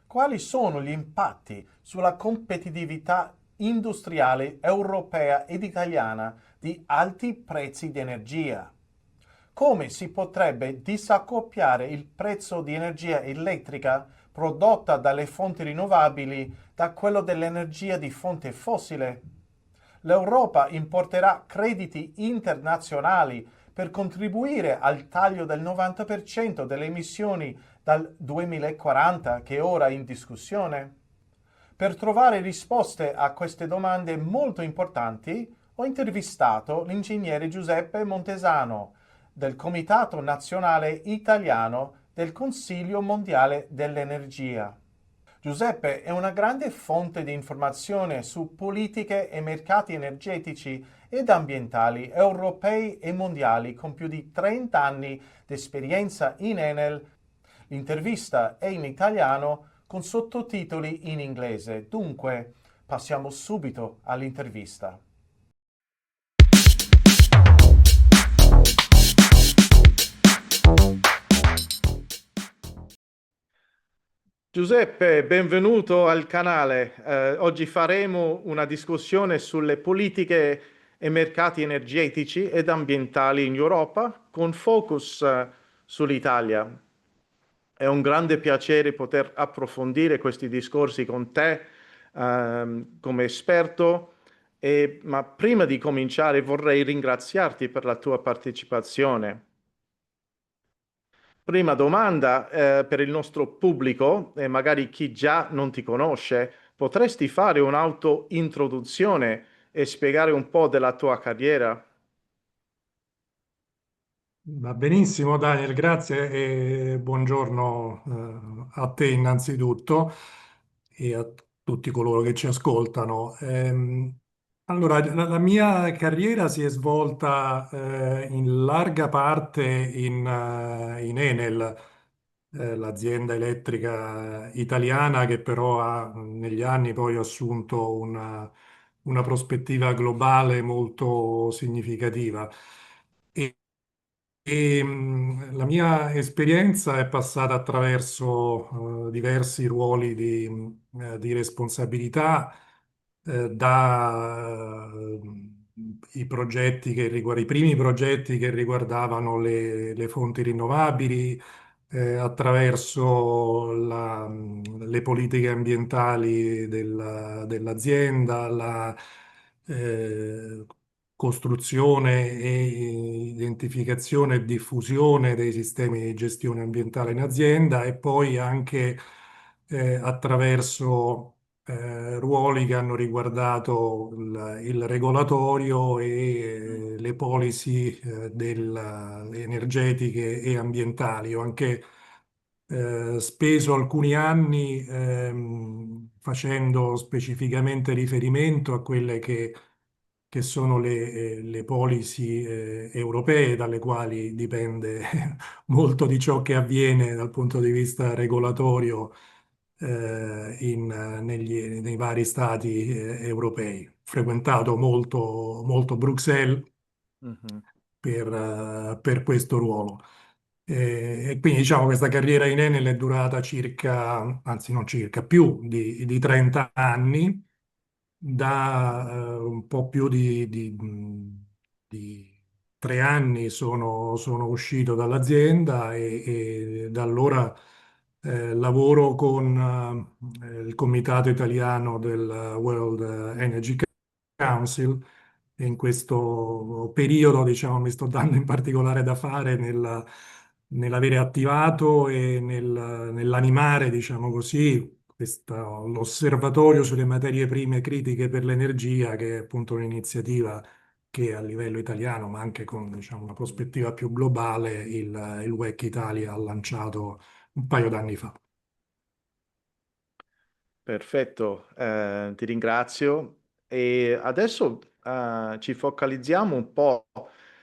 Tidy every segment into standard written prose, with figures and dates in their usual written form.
quali sono gli impatti sulla competitività industriale europea ed italiana di alti prezzi di energia? Come si potrebbe disaccoppiare il prezzo di energia elettrica prodotta dalle fonti rinnovabili da quello dell'energia di fonte fossile? L'Europa importerà crediti internazionali per contribuire al taglio del 90% delle emissioni dal 2040 che è ora in discussione? Per trovare risposte a queste domande molto importanti, ho intervistato l'ingegnere Giuseppe Montesano del Comitato Nazionale Italiano del Consiglio Mondiale dell'Energia. Giuseppe è una grande fonte di informazione su politiche e mercati energetici ed ambientali europei e mondiali con più di 30 anni di esperienza in Enel. L'intervista è in italiano con sottotitoli in inglese. Dunque, passiamo subito all'intervista. Giuseppe, benvenuto al canale. Oggi faremo una discussione sulle politiche e mercati energetici ed ambientali in Europa con focus sull'Italia. È un grande piacere poter approfondire questi discorsi con te come esperto, ma prima di cominciare vorrei ringraziarti per la tua partecipazione. Prima domanda, per il nostro pubblico e magari chi già non ti conosce, potresti fare un'auto-introduzione e spiegare un po' della tua carriera? Va benissimo, Daniel, grazie e buongiorno a te innanzitutto e a tutti coloro che ci ascoltano. Allora, la mia carriera si è svolta in larga parte in Enel, l'azienda elettrica italiana che però ha negli anni poi assunto una prospettiva globale molto significativa. La mia esperienza è passata attraverso diversi ruoli di responsabilità, da i primi progetti che riguardavano le fonti rinnovabili, attraverso le politiche ambientali dell'azienda, la eh, costruzione e identificazione e diffusione dei sistemi di gestione ambientale in azienda e poi anche attraverso ruoli che hanno riguardato il regolatorio e le policy energetiche e ambientali. Ho anche speso alcuni anni facendo specificamente riferimento a quelle che sono le policy europee, dalle quali dipende molto di ciò che avviene dal punto di vista regolatorio nei vari stati europei. Ho frequentato molto Bruxelles Mhm. per questo ruolo. E quindi diciamo questa carriera in Enel è durata circa, anzi non circa, più di 30 anni, da un po' più di 3 anni sono uscito dall'azienda e da allora lavoro con il Comitato Italiano del World Energy Council e in questo periodo, diciamo, mi sto dando in particolare da fare nell'avere attivato e nell'animare, diciamo così, l'osservatorio sulle materie prime critiche per l'energia, che è appunto un'iniziativa che a livello italiano, ma anche con, diciamo, una prospettiva più globale, il WEC Italia ha lanciato un paio d'anni fa. Perfetto, ti ringrazio. E adesso ci focalizziamo un po'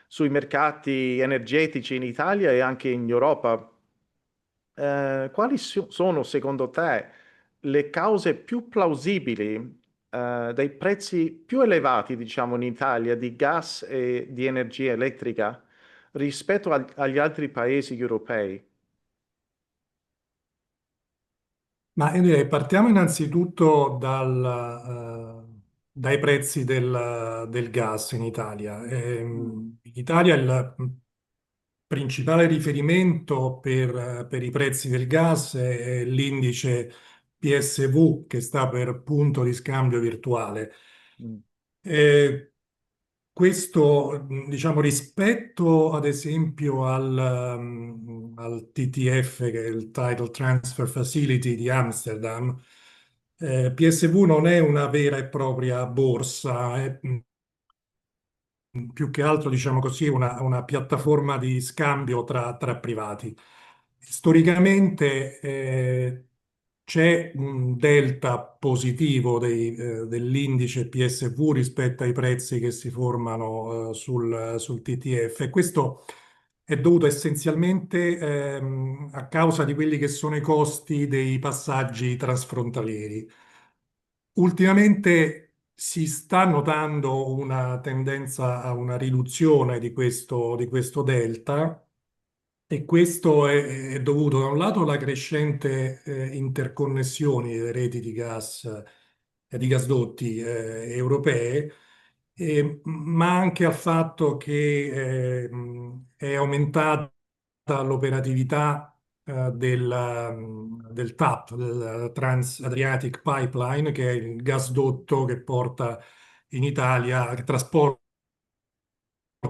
sui mercati energetici in Italia e anche in Europa. Quali sono secondo te le cause più plausibili dei prezzi più elevati, diciamo, in Italia di gas e di energia elettrica rispetto agli altri paesi europei? Ma io direi partiamo innanzitutto dai prezzi del gas in Italia. Mm, In Italia il principale riferimento per i prezzi del gas è l'indice PSV, che sta per punto di scambio virtuale. mm, Eh, Questo, diciamo, rispetto ad esempio al TTF, che è il Tidal Transfer Facility di Amsterdam, PSV non è una vera e propria borsa, è più che altro, diciamo così, una piattaforma di scambio tra privati. Storicamente c'è un delta positivo dell'indice PSV rispetto ai prezzi che si formano sul TTF, e questo è dovuto essenzialmente a causa di quelli che sono i costi dei passaggi transfrontalieri. Ultimamente si sta notando una tendenza a una riduzione di questo delta, e questo è dovuto da un lato alla crescente interconnessioni delle reti di gas, di gasdotti europee, ma anche al fatto che è aumentata l'operatività del TAP, del Trans Adriatic Pipeline, che è il gasdotto che porta in Italia, che trasporta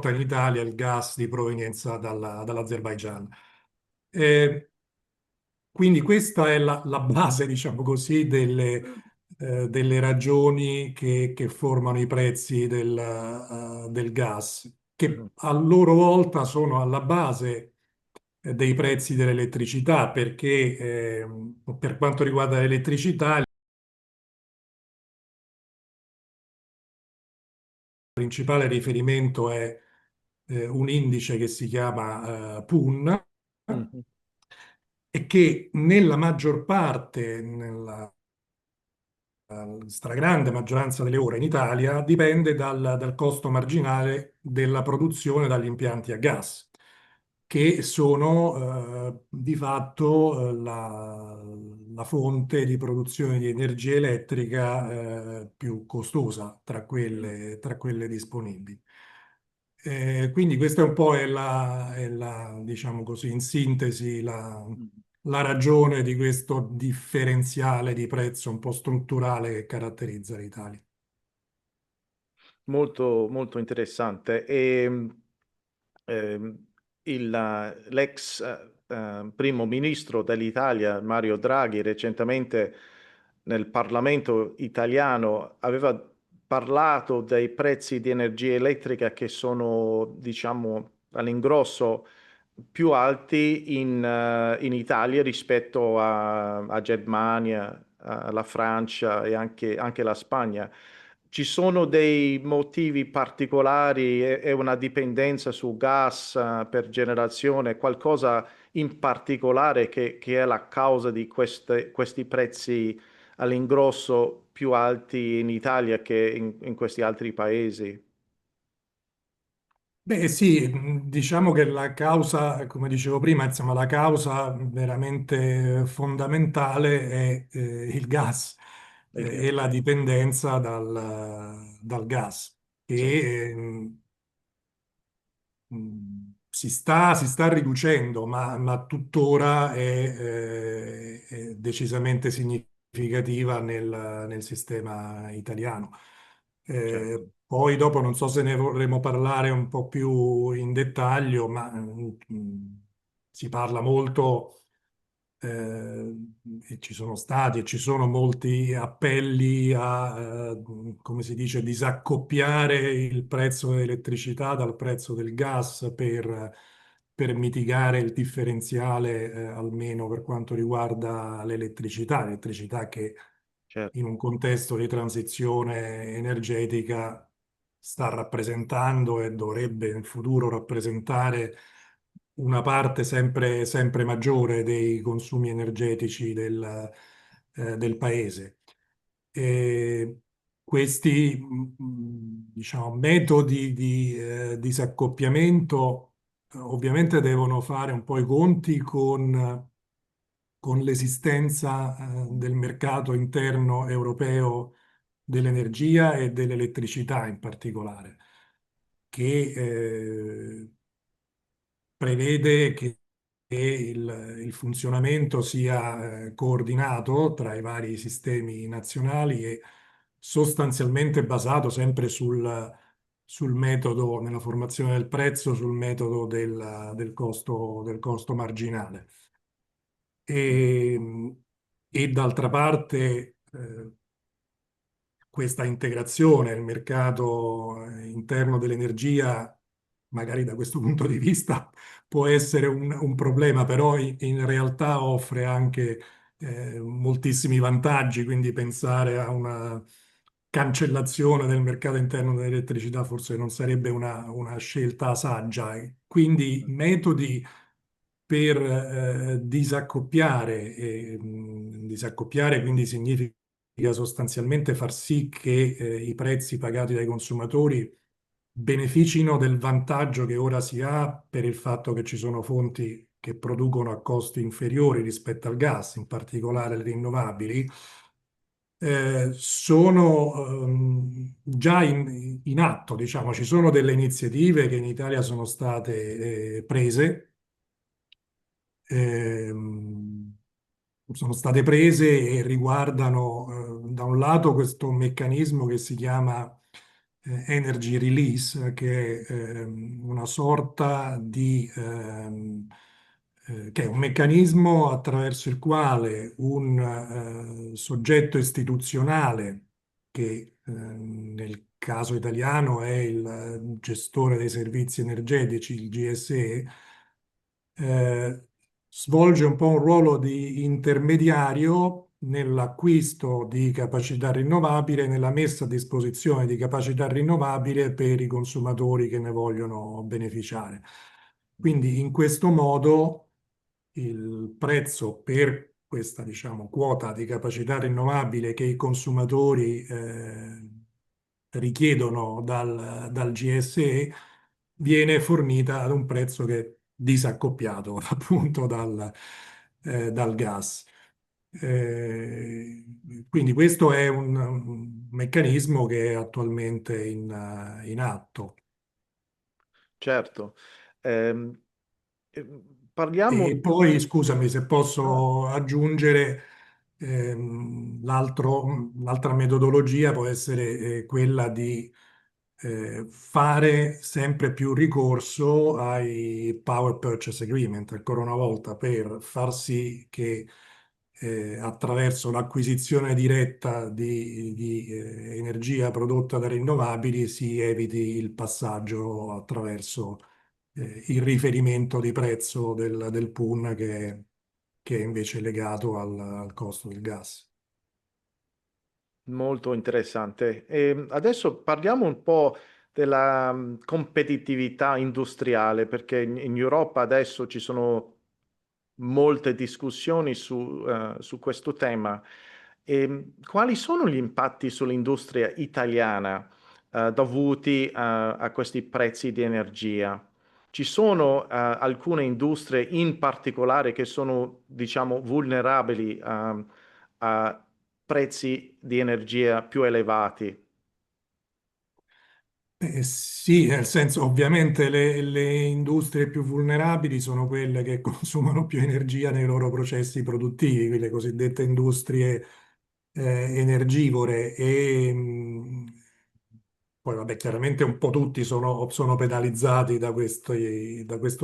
in Italia il gas di provenienza dall'Azerbaigian. Eh, quindi questa è la base, diciamo così, mm, delle ragioni che formano i prezzi del gas, mm, che a loro volta sono alla base dei prezzi dell'elettricità, perché per quanto riguarda l'elettricità, il principale riferimento è un indice che si chiama PUN, mm, e che nella maggior parte, nella stragrande maggioranza delle ore in Italia, dipende dal costo marginale della produzione dagli impianti a gas, che sono di fatto la fonte di produzione di energia elettrica più costosa mm, tra quelle disponibili. Quindi questa è un po' diciamo così, in sintesi, mm. la ragione di questo differenziale di prezzo un po' strutturale che caratterizza l'Italia. Molto, molto interessante. Ehm, l'ex primo ministro dell'Italia, Mario Draghi, recentemente nel Parlamento italiano aveva parlato dei prezzi di energia elettrica che sono, diciamo, all'ingrosso più alti in Italia rispetto a Germania, alla Francia e anche la Spagna. Ci sono dei motivi particolari? È una dipendenza su gas per generazione, qualcosa in particolare che è la causa di questi prezzi all'ingrosso più alti in Italia che in questi altri paesi? Beh, sì, diciamo che la causa, come dicevo prima, insomma, la causa veramente fondamentale è il gas Il e gas. la dipendenza dal gas, Sì, che si sta riducendo, ma tuttora è decisamente significativa nel sistema italiano. certo, Poi dopo non so se ne vorremmo parlare un po' più in dettaglio, ma si parla molto, e ci sono stati e ci sono molti appelli come si dice, disaccoppiare il prezzo dell'elettricità dal prezzo del gas per mitigare il differenziale, almeno per quanto riguarda l'elettricità che in certo, un contesto di transizione energetica sta rappresentando e dovrebbe in futuro rappresentare una parte sempre maggiore dei consumi energetici del paese. E questi, diciamo, metodi di disaccoppiamento ovviamente devono fare un po' i conti con l'esistenza del mercato interno europeo dell'energia e dell'elettricità in particolare, che prevede che il funzionamento sia coordinato tra i vari sistemi nazionali e sostanzialmente basato sempre sul metodo, nella formazione del prezzo, sul metodo del costo marginale. E, e d'altra parte, questa integrazione nel mercato interno dell'energia, magari da questo punto di vista, può essere un problema, però in realtà offre anche moltissimi vantaggi, quindi pensare a una cancellazione del mercato interno dell'elettricità forse non sarebbe una scelta saggia. Quindi metodi per disaccoppiare, disaccoppiare quindi significa sostanzialmente far sì che i prezzi pagati dai consumatori beneficino del vantaggio che ora si ha per il fatto che ci sono fonti che producono a costi inferiori rispetto al gas, in particolare le rinnovabili, sono già in atto, diciamo, ci sono delle iniziative che in Italia sono state prese, ehm, sono state prese e riguardano da un lato questo meccanismo che si chiama Energy Release, che è una sorta che è un meccanismo attraverso il quale un soggetto istituzionale, che nel caso italiano è il gestore dei servizi energetici, il GSE, eh, svolge un po' un ruolo di intermediario nell'acquisto di capacità rinnovabile, e nella messa a disposizione di capacità rinnovabile per i consumatori che ne vogliono beneficiare. Quindi in questo modo il prezzo per questa, diciamo, quota di capacità rinnovabile che i consumatori richiedono dal GSE viene fornita ad un prezzo che è disaccoppiato appunto dal gas. Quindi questo è un meccanismo che è attualmente in atto. Certo. Ehm, E parliamo... poi, scusami se Ah, posso aggiungere, l'altra metodologia può essere quella di fare sempre più ricorso ai Power Purchase Agreement, ancora una volta, per far sì che attraverso l'acquisizione diretta di energia prodotta da rinnovabili si eviti il passaggio attraverso il riferimento di prezzo del PUN che è invece legato al costo del gas. molto interessante. Adesso parliamo un po' della competitività industriale, perché in Europa adesso ci sono molte discussioni su questo tema. Quali sono gli impatti sull'industria italiana, dovuti a questi prezzi di energia? Ci sono, alcune industrie in particolare che sono, diciamo, vulnerabili, a prezzi di energia più elevati. Sì, nel senso, ovviamente le industrie più vulnerabili sono quelle che consumano più energia nei loro processi produttivi, quelle cosiddette industrie energivore e poi vabbè, chiaramente un po' tutti sono penalizzati da questo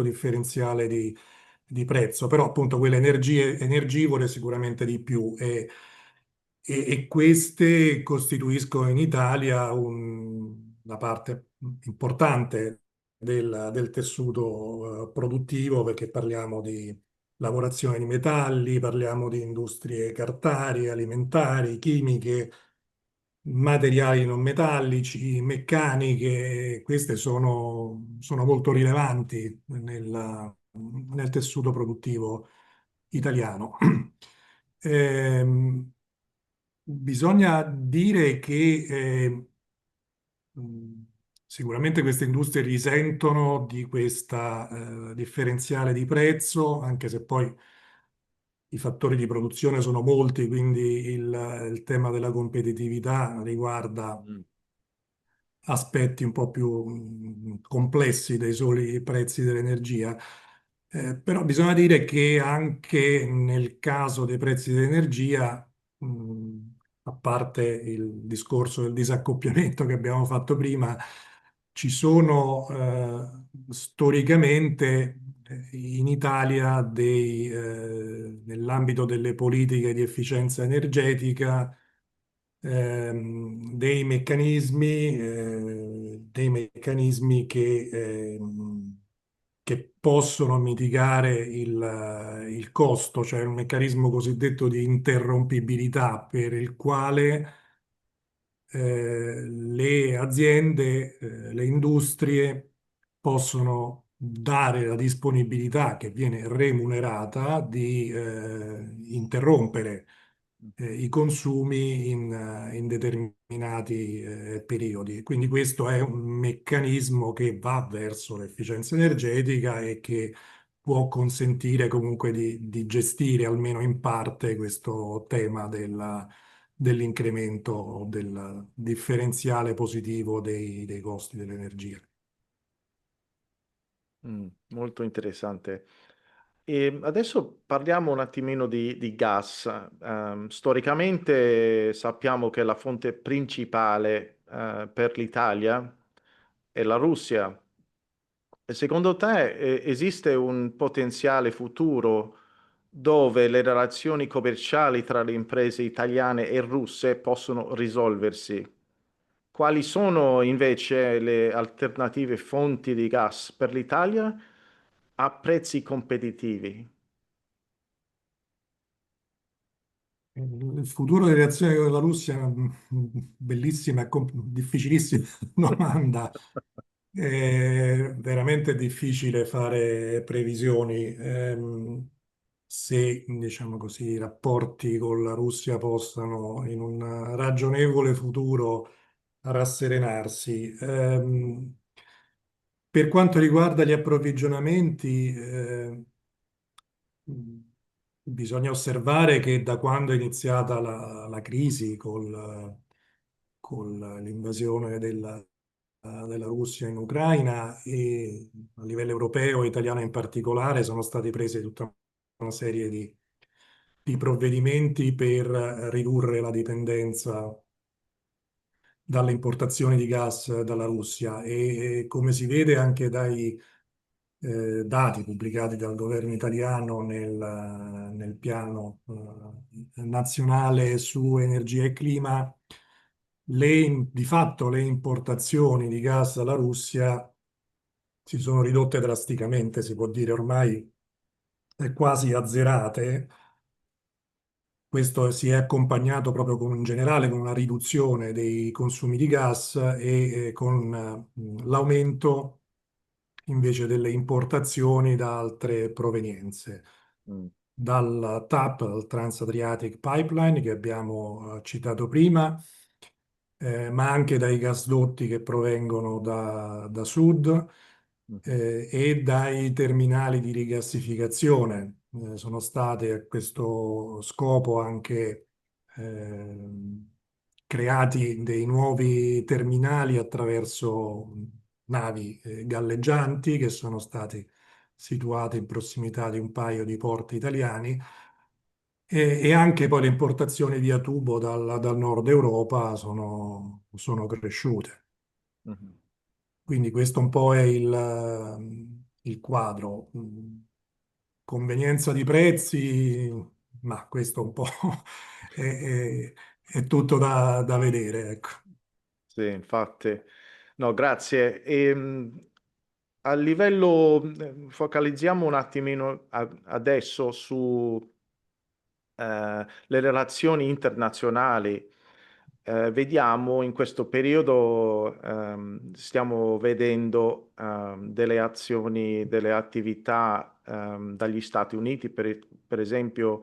differenziale di prezzo, però appunto quelle energie energivore sicuramente di più e queste costituiscono in Italia una parte importante del tessuto produttivo perché parliamo di lavorazione di metalli, parliamo di industrie cartarie, alimentari, chimiche, materiali non metallici, meccaniche, queste sono molto rilevanti nel tessuto produttivo italiano. Ehm, Bisogna dire che mh, sicuramente queste industrie risentono di questa differenziale di prezzo, anche se poi i fattori di produzione sono molti, quindi il tema della competitività riguarda Mm. aspetti un po' più complessi dei soli prezzi dell'energia. Però bisogna dire che anche nel caso dei prezzi dell'energia, mh, a parte il discorso del disaccoppiamento che abbiamo fatto prima, ci sono storicamente in Italia nell'ambito delle politiche di efficienza energetica dei meccanismi che possono mitigare il costo, cioè un meccanismo cosiddetto di interrompibilità per il quale le aziende, le industrie possono dare la disponibilità che viene remunerata di interrompere i consumi in determinati periodi. Quindi questo è un meccanismo che va verso l'efficienza energetica e che può consentire comunque di gestire almeno in parte questo tema dell'incremento del differenziale positivo dei costi dell'energia. Molto interessante. E adesso parliamo un attimino di gas. Storicamente sappiamo che la fonte principale per l'Italia è la Russia. E secondo te esiste un potenziale futuro dove le relazioni commerciali tra le imprese italiane e russe possono risolversi? Quali sono invece le alternative fonti di gas per l'Italia a prezzi competitivi? Il futuro delle relazioni con la Russia è una bellissima e difficilissima domanda. È veramente difficile fare previsioni. Se, diciamo così, i rapporti con la Russia possano in un ragionevole futuro rasserenarsi. Per quanto riguarda gli approvvigionamenti, bisogna osservare che da quando è iniziata la crisi con l'invasione della Russia in Ucraina e a livello europeo e italiano in particolare sono stati presi tutta una serie di provvedimenti per ridurre la dipendenza dalle importazioni di gas dalla Russia e come si vede anche dai dati pubblicati dal governo italiano nel piano nazionale su energia e clima, di fatto le importazioni di gas dalla Russia si sono ridotte drasticamente, si può dire ormai quasi azzerate. Questo si è accompagnato proprio in generale con una riduzione dei consumi di gas e con l'aumento invece delle importazioni da altre provenienze, Mm. dal TAP, dal Trans-Adriatic Pipeline che abbiamo citato prima, ma anche dai gasdotti che provengono da sud e dai terminali di rigassificazione. Sono state a questo scopo anche creati dei nuovi terminali attraverso navi galleggianti che sono stati situati in prossimità di un paio di porti italiani e anche poi le importazioni via tubo dal nord Europa sono cresciute. Mhm. Quindi questo un po' è il quadro. Convenienza di prezzi, ma questo un po' è, è- è tutto da vedere, ecco. Sì, infatti. No, grazie. A livello, focalizziamo un attimino adesso su le relazioni internazionali. Vediamo in questo periodo, stiamo vedendo delle azioni, delle attività dagli Stati Uniti, per esempio,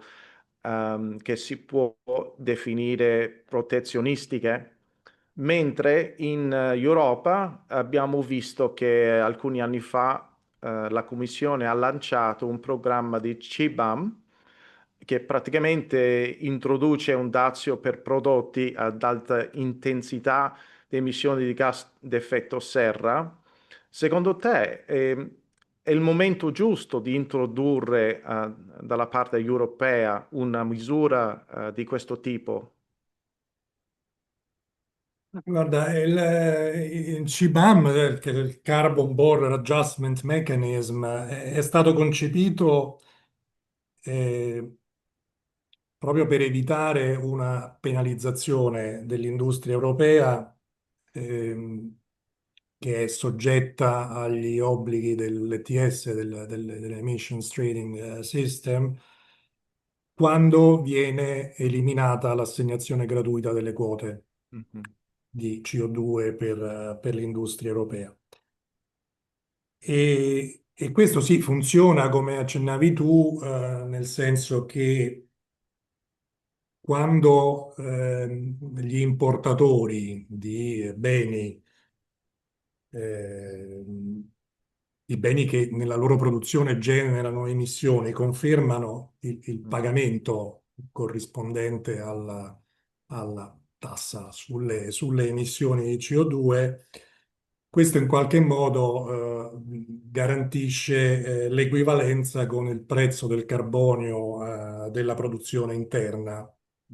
che si può definire protezionistiche, mentre in Europa abbiamo visto che alcuni anni fa la Commissione ha lanciato un programma di CBAM che praticamente introduce un dazio per prodotti ad alta intensità di emissioni di gas d'effetto serra. Secondo te, è il momento giusto di introdurre, dalla parte europea una misura, di questo tipo? Guarda, il CBAM, che è il Carbon Border Adjustment Mechanism, è stato concepito eh, proprio per evitare una penalizzazione dell'industria europea ehm, che è soggetta agli obblighi dell'ETS, dell'Emissions Trading System, quando viene eliminata l'assegnazione gratuita delle quote Mhm. di CO2 per l'industria europea. E questo sì, funziona come accennavi tu, nel senso che quando gli importatori di beni, ehm, i beni che nella loro produzione generano emissioni, confermano il Mm. pagamento corrispondente alla tassa sulle emissioni di CO2, questo in qualche modo garantisce l'equivalenza con il prezzo del carbonio della produzione interna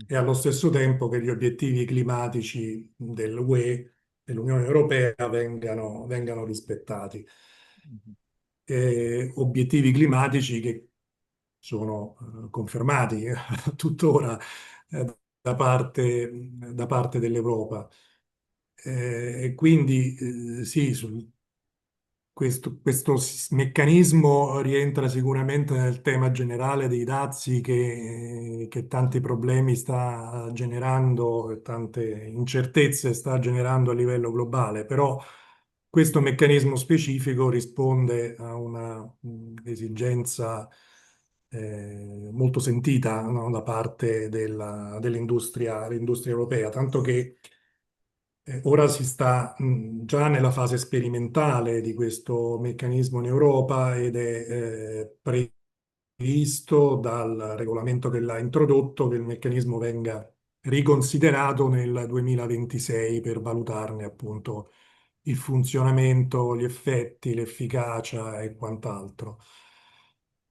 e Mhm. allo stesso tempo che gli obiettivi climatici dell'UE e l'Unione Europea vengano rispettati. Mhm. Obiettivi climatici che sono confermati tuttora da parte dell'Europa. E quindi sì, meccanismo rientra sicuramente nel tema generale dei dazi che tanti problemi sta generando e tante incertezze sta generando a livello globale, però questo meccanismo specifico risponde a una esigenza molto sentita, no, da parte dell'industria europea, tanto che ora si sta già nella fase sperimentale di questo meccanismo in Europa ed è previsto dal regolamento che l'ha introdotto che il meccanismo venga riconsiderato nel 2026 per valutarne appunto il funzionamento, gli effetti, l'efficacia e quant'altro.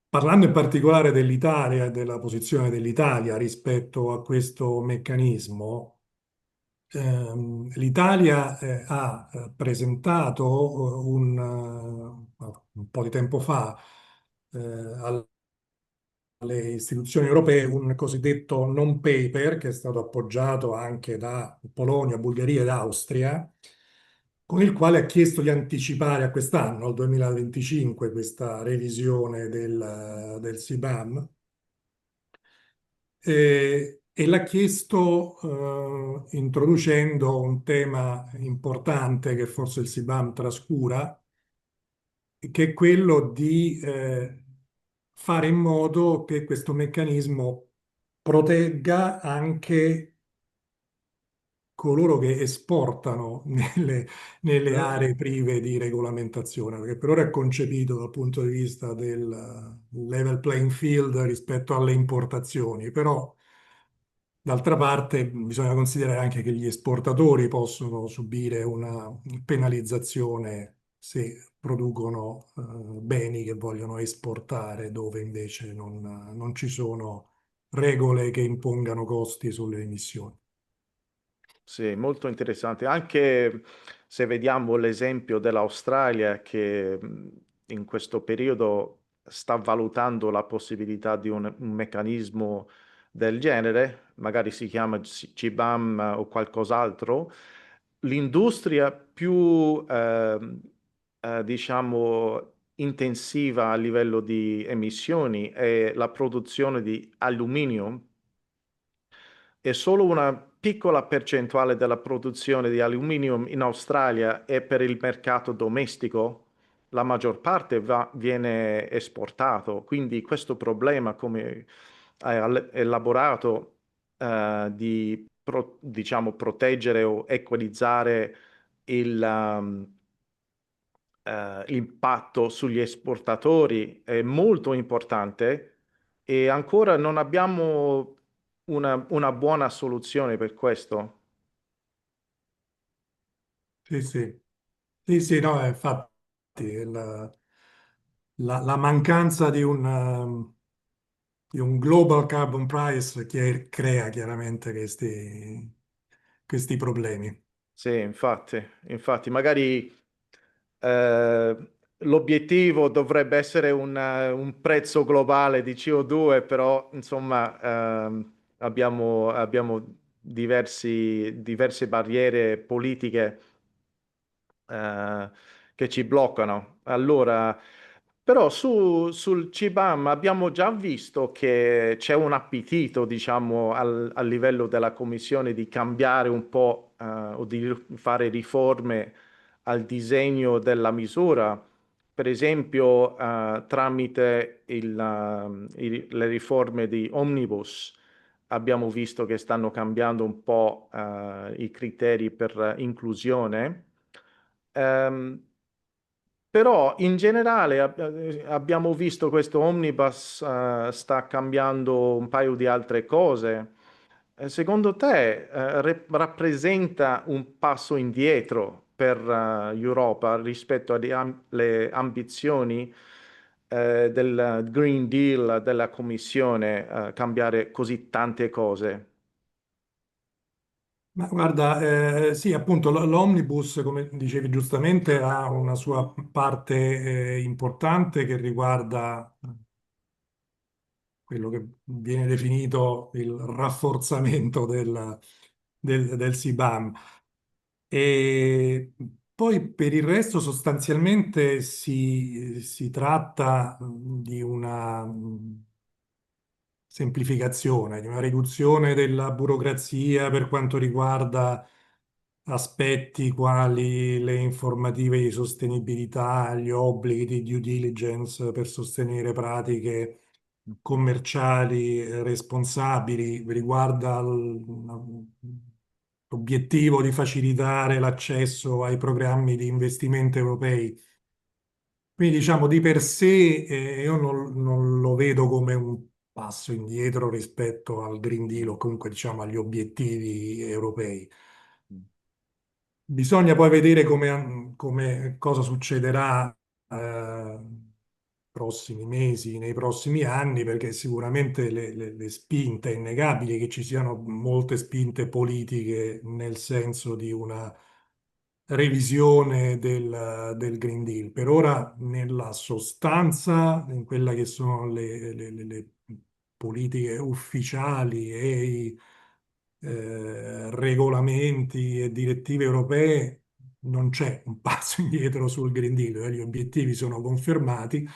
Parlando in particolare dell'Italia e della posizione dell'Italia rispetto a questo meccanismo, l'Italia ha presentato un po' di tempo fa alle istituzioni europee un cosiddetto non paper che è stato appoggiato anche da Polonia, Bulgaria ed Austria, con il quale ha chiesto di anticipare a quest'anno, al 2025, questa revisione del CBAM e l'ha chiesto introducendo un tema importante che forse il CBAM trascura, che è quello di fare in modo che questo meccanismo protegga anche coloro che esportano nelle aree prive di regolamentazione, perché per ora è concepito dal punto di vista del level playing field rispetto alle importazioni, però d'altra parte bisogna considerare anche che gli esportatori possono subire una penalizzazione se producono beni che vogliono esportare dove invece non ci sono regole che impongano costi sulle emissioni. Sì, molto interessante. Anche se vediamo l'esempio dell'Australia che in questo periodo sta valutando la possibilità di un meccanismo del genere, magari si chiama CBAM o qualcos'altro, l'industria più, diciamo, intensiva a livello di emissioni è la produzione di alluminio e solo una piccola percentuale della produzione di alluminio in Australia è per il mercato domestico, la maggior parte viene esportato, quindi questo problema, come hai elaborato, di diciamo, proteggere o equalizzare l'impatto sugli esportatori è molto importante e ancora non abbiamo una buona soluzione per questo. Sì, sì, sì, sì, no, infatti la mancanza di un global carbon price crea chiaramente questi problemi. Sì, infatti, magari eh, l'obiettivo dovrebbe essere un prezzo globale di CO2, però insomma abbiamo diverse barriere politiche eh, che ci bloccano. Allora, però sul CBAM abbiamo già visto che c'è un appetito, diciamo, a livello della Commissione di cambiare un po' o di fare riforme al disegno della misura. Per esempio, tramite le riforme di Omnibus abbiamo visto che stanno cambiando un po' i criteri per inclusione. Ehm, Però in generale abbiamo visto questo omnibus sta cambiando un paio di altre cose. Secondo te rappresenta un passo indietro per l'Europa rispetto alle ambizioni del Green Deal della Commissione, cambiare così tante cose? Ma guarda, sì, appunto, l'omnibus, come dicevi giustamente, ha una sua parte importante che riguarda quello che viene definito il rafforzamento del CBAM. E poi per il resto sostanzialmente si tratta di una semplificazione, di una riduzione della burocrazia per quanto riguarda aspetti quali le informative di sostenibilità, gli obblighi di due diligence per sostenere pratiche commerciali responsabili, riguarda l'obiettivo di facilitare l'accesso ai programmi di investimento europei. Quindi diciamo di per sé io non lo vedo come un passo indietro rispetto al Green Deal o comunque diciamo agli obiettivi europei. Bisogna poi vedere cosa succederà prossimi mesi, nei prossimi anni, perché sicuramente le spinte, è innegabile che ci siano molte spinte politiche nel senso di una revisione del Green Deal. Per ora, nella sostanza, in quella che sono le politiche ufficiali e i regolamenti e direttive europee, non c'è un passo indietro sul Green Deal, gli obiettivi sono confermati.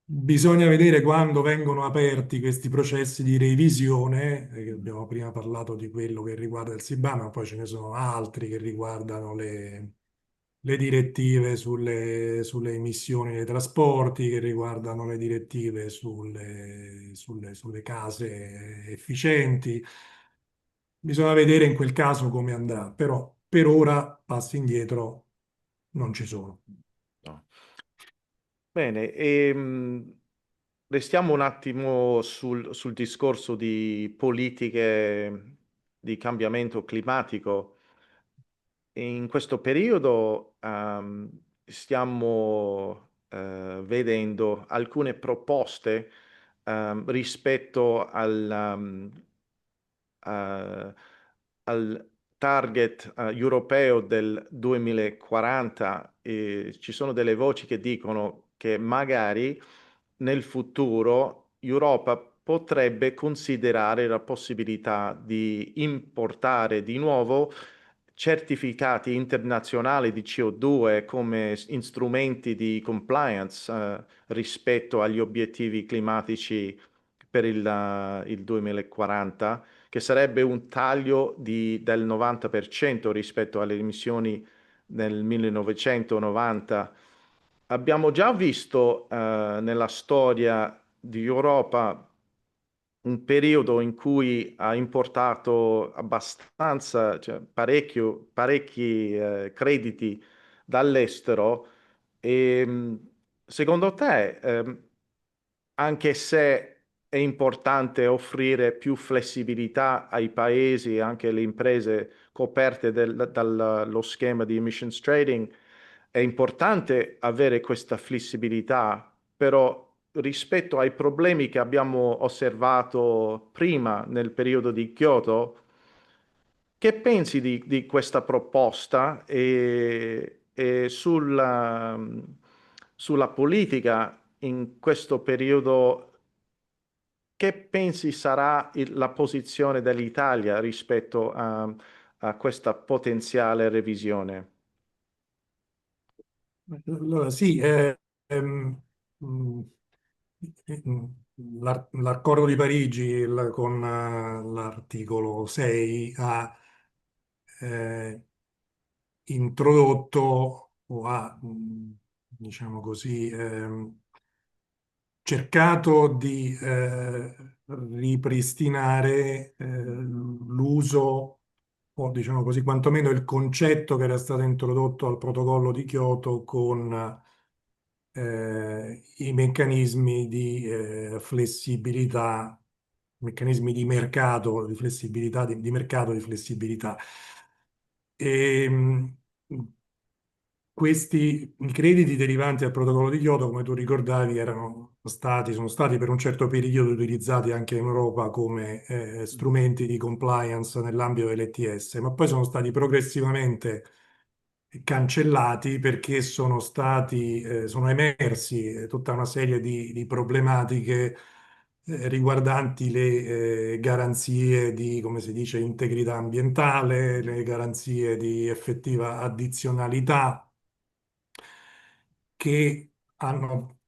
Bisogna vedere quando vengono aperti questi processi di revisione, abbiamo prima parlato di quello che riguarda il CBAM, ma poi ce ne sono altri che riguardano le direttive sulle emissioni dei trasporti, che riguardano le direttive sulle case efficienti. Bisogna vedere in quel caso come andrà, però per ora passi indietro non ci sono. No. Bene, restiamo un attimo sul discorso di politiche di cambiamento climatico. In questo periodo stiamo vedendo alcune proposte rispetto eh, al target europeo del 2040. E ci sono delle voci che dicono che magari nel futuro Europa potrebbe considerare la possibilità di importare di nuovo certificati internazionali di CO2 come strumenti di compliance rispetto agli obiettivi climatici per il 2040, che sarebbe un taglio del 90% rispetto alle emissioni nel 1990. Abbiamo già visto nella storia di Europa un periodo in cui ha importato abbastanza, cioè parecchi crediti dall'estero. E secondo te, anche se è importante offrire più flessibilità ai paesi e anche alle imprese coperte dallo schema di emissions trading, è importante avere questa flessibilità, però rispetto ai problemi che abbiamo osservato prima nel periodo di Kyoto, che pensi di questa proposta e sulla politica in questo periodo? Che pensi sarà la posizione dell'Italia rispetto a questa potenziale revisione? Allora, sì, mh, l'accordo di Parigi con l'articolo 6 ha eh, introdotto o ha, diciamo così, cercato di ripristinare l'uso, o diciamo così, quantomeno il concetto che era stato introdotto al protocollo di Kyoto con i meccanismi di flessibilità, meccanismi di mercato, di flessibilità, di mercato, di flessibilità. E, questi i crediti derivanti dal protocollo di Kyoto, come tu ricordavi, sono stati per un certo periodo utilizzati anche in Europa come strumenti di compliance nell'ambito dell'ETS, ma poi sono stati progressivamente cancellati perché sono emersi tutta una serie di problematiche riguardanti le garanzie di, come si dice, integrità ambientale, le garanzie di effettiva addizionalità che hanno,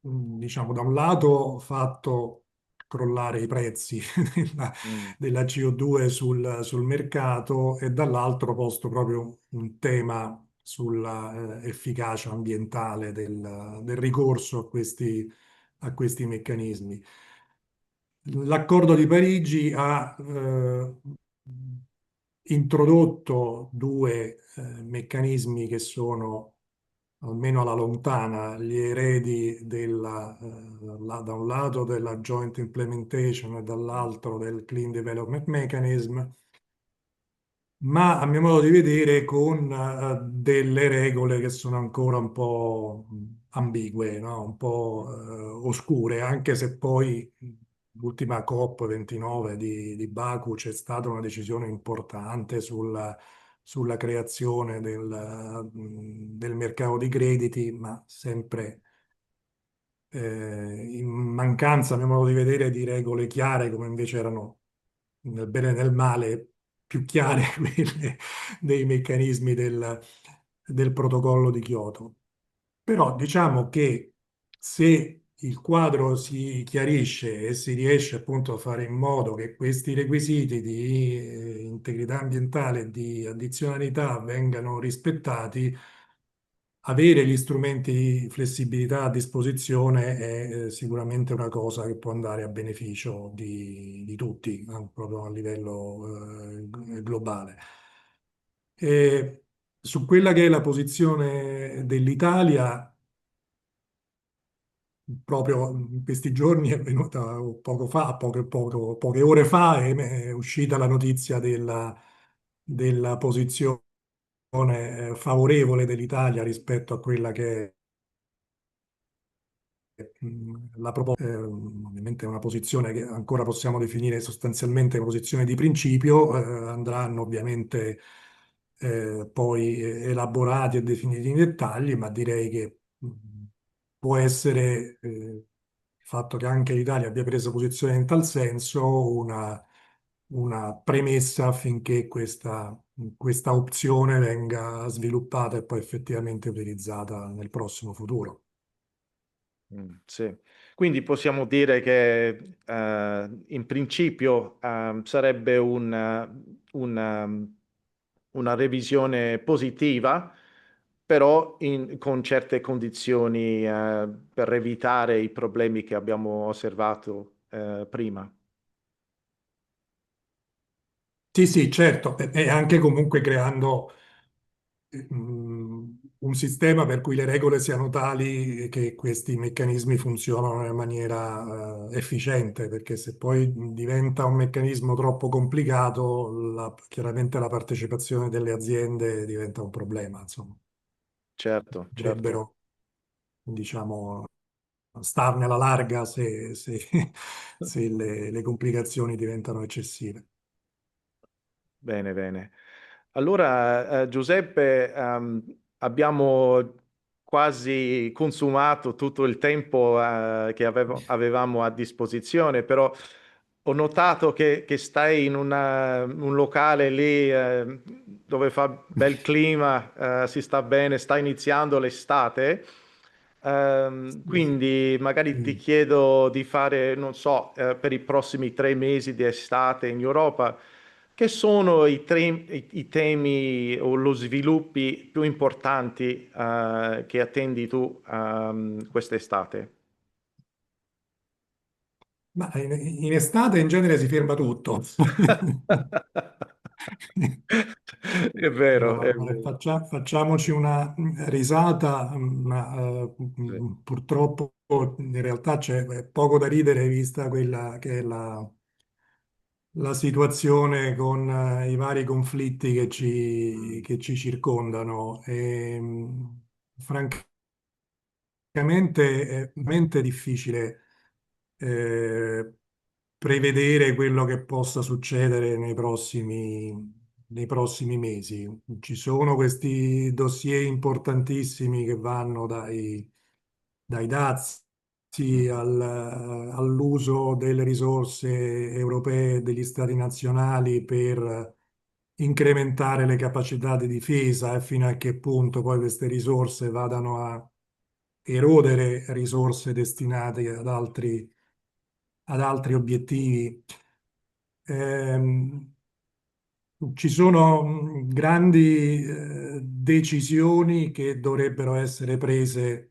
diciamo, da un lato fatto crollare i prezzi della, Mm, della CO2 sul mercato e dall'altro posto proprio un tema sulla efficacia ambientale del ricorso a questi meccanismi. L'accordo di Parigi ha introdotto due meccanismi che sono, almeno alla lontana, gli eredi da un lato della Joint Implementation e dall'altro del Clean Development Mechanism, ma a mio modo di vedere con delle regole che sono ancora un po' ambigue, no? Un po' oscure, anche se poi l'ultima COP29 di Baku c'è stata una decisione importante sulla creazione del mercato di crediti, ma sempre in mancanza, a mio modo di vedere, di regole chiare, come invece erano nel bene e nel male più chiare quelle dei meccanismi del protocollo di Kyoto. Però diciamo che se il quadro si chiarisce e si riesce appunto a fare in modo che questi requisiti di integrità ambientale e di addizionalità vengano rispettati, avere gli strumenti di flessibilità a disposizione è sicuramente una cosa che può andare a beneficio di tutti, proprio a livello globale. E su quella che è la posizione dell'Italia, proprio in questi giorni è venuta poco fa, poche ore fa, è uscita la notizia della posizione favorevole dell'Italia rispetto a quella che è la proposta, ovviamente è una posizione che ancora possiamo definire sostanzialmente una posizione di principio, andranno ovviamente poi elaborati e definiti in dettagli, ma direi che può essere il fatto che anche l'Italia abbia preso posizione in tal senso una premessa affinché questa opzione venga sviluppata e poi effettivamente utilizzata nel prossimo futuro. sì. Quindi possiamo dire che in principio sarebbe una revisione positiva, però con certe condizioni per evitare i problemi che abbiamo osservato prima. Sì, sì, certo, e anche comunque creando un sistema per cui le regole siano tali che questi meccanismi funzionano in maniera efficiente, perché se poi diventa un meccanismo troppo complicato, chiaramente la partecipazione delle aziende diventa un problema, insomma. Certo, certo. Dovrebbero, diciamo, starne alla larga se le complicazioni diventano eccessive. Bene, bene. Allora, Giuseppe, abbiamo quasi consumato tutto il tempo, che avevamo a disposizione, però ho notato che stai in un locale lì, dove fa bel clima, si sta bene, sta iniziando l'estate. Sì. Quindi magari ti chiedo di fare, non so, per i prossimi 3 mesi di estate in Europa, che sono i temi o lo sviluppi più importanti, che attendi tu, quest'estate? Ma in estate in genere si ferma tutto. È vero, No, è vabbè, vero. facciamoci una risata, ma Sì. purtroppo in realtà c'è poco da ridere vista quella che è la situazione con i vari conflitti Mm. che ci circondano. Francamente è veramente difficile eh, prevedere quello che possa succedere nei prossimi mesi. Ci sono questi dossier importantissimi che vanno dai dazi Mhm. all'uso delle risorse europee e degli stati nazionali per incrementare le capacità di difesa e fino a che punto poi queste risorse vadano a erodere risorse destinate ad altri obiettivi. Ehm, Ci sono grandi decisioni che dovrebbero essere prese,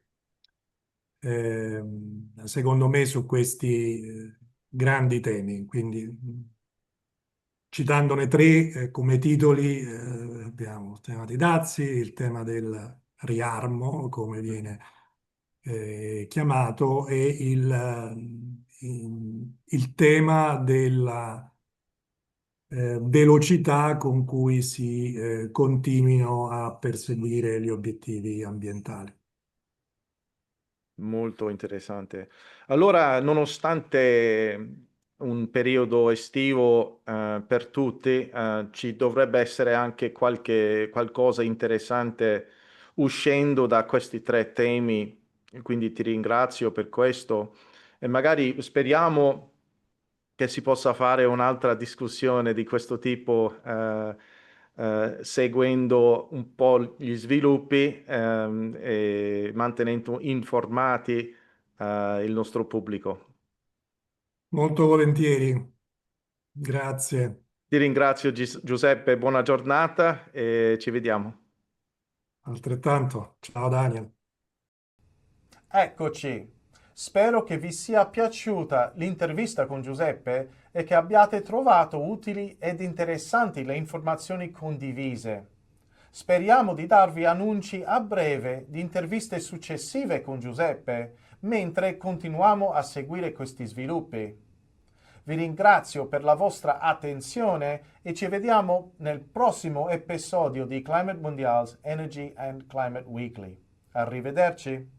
secondo me, su questi grandi temi. Quindi, citandone tre come titoli, abbiamo il tema dei dazi, il tema del riarmo, come viene chiamato, e il tema della velocità con cui si continuino a perseguire gli obiettivi ambientali. Molto interessante. Allora, nonostante un periodo estivo, per tutti, ci dovrebbe essere anche qualcosa interessante uscendo da questi tre temi, e quindi ti ringrazio per questo e magari speriamo che si possa fare un'altra discussione di questo tipo, seguendo un po' gli sviluppi, e mantenendo informati, il nostro pubblico. Molto volentieri, grazie, Ti ringrazio, Giuseppe, buona giornata e ci vediamo. altrettanto. Ciao Daniel. Eccoci. Spero che vi sia piaciuta l'intervista con Giuseppe e che abbiate trovato utili ed interessanti le informazioni condivise. Speriamo di darvi annunci a breve di interviste successive con Giuseppe, mentre continuiamo a seguire questi sviluppi. Vi ringrazio per la vostra attenzione e ci vediamo nel prossimo episodio di Climate Mondial's Energy and Climate Weekly. Arrivederci.